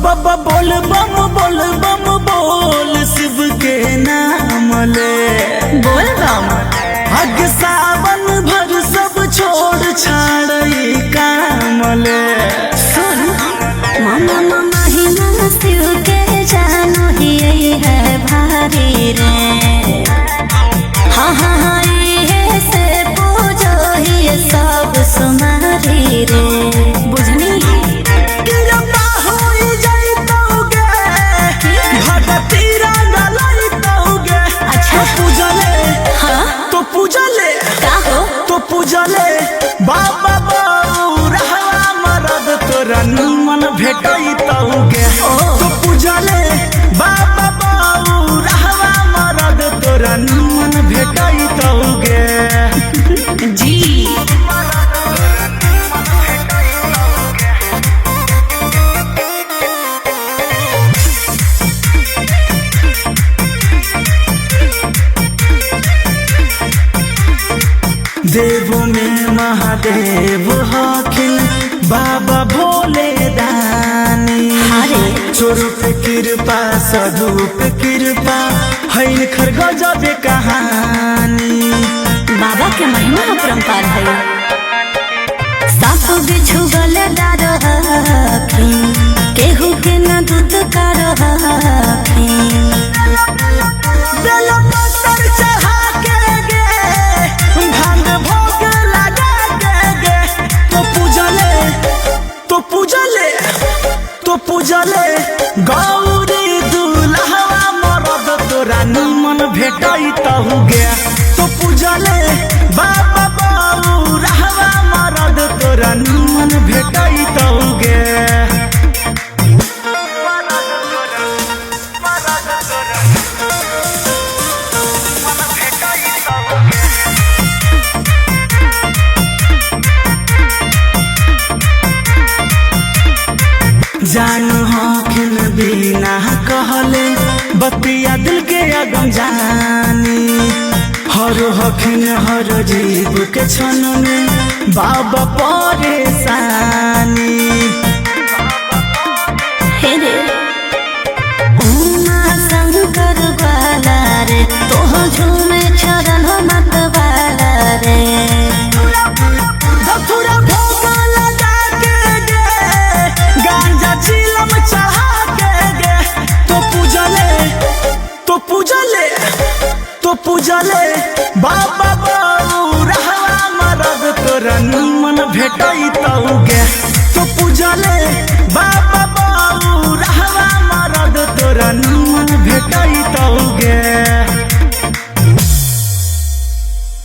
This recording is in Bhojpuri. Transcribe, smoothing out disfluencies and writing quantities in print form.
बोल बम बोल शिव के नाम ले बोल बम। हग सावन भर सब छोड़ छाड़ काम ले। सुन मामा मामा ही ना शिव के जानो ही यही है भारी रे। हाँ हाँ हाँ ये से पूजो ही सब सुमारी रे। बुझनी बाबा रहवा मरद तोरा मन भेटई तौगे। तो पूजले बाबा रहवा मरद तोरा मन भेटई तौगे। जी देव में महादेव हखिन बाबा भोले दानी। चोर पे कृपा साधु पे कृपा है खर गजब कहानी। बाबा के महिमा अपरंपार है। साप बिछु गले डारो केहू के न दूत करो तो पूजले गौरी दुल्हवा मरद तोरा मन भेटई तहुगे। तो पूजले बाबा रहवा मरद तोरा मन भेटई तहुगे। जान हखिन बिना कहले बतिया दिल के अगम जानी। हर हखिन हर जीव के क्षण में बाबा परेशानी। हे रे उमा शंकर वाला रे तोह झूमे चरण मत वाला रे। तो पूजले बाबा रहवा मरद तोरा मन भेटई तौगे। तो पूजले बाबा रहवा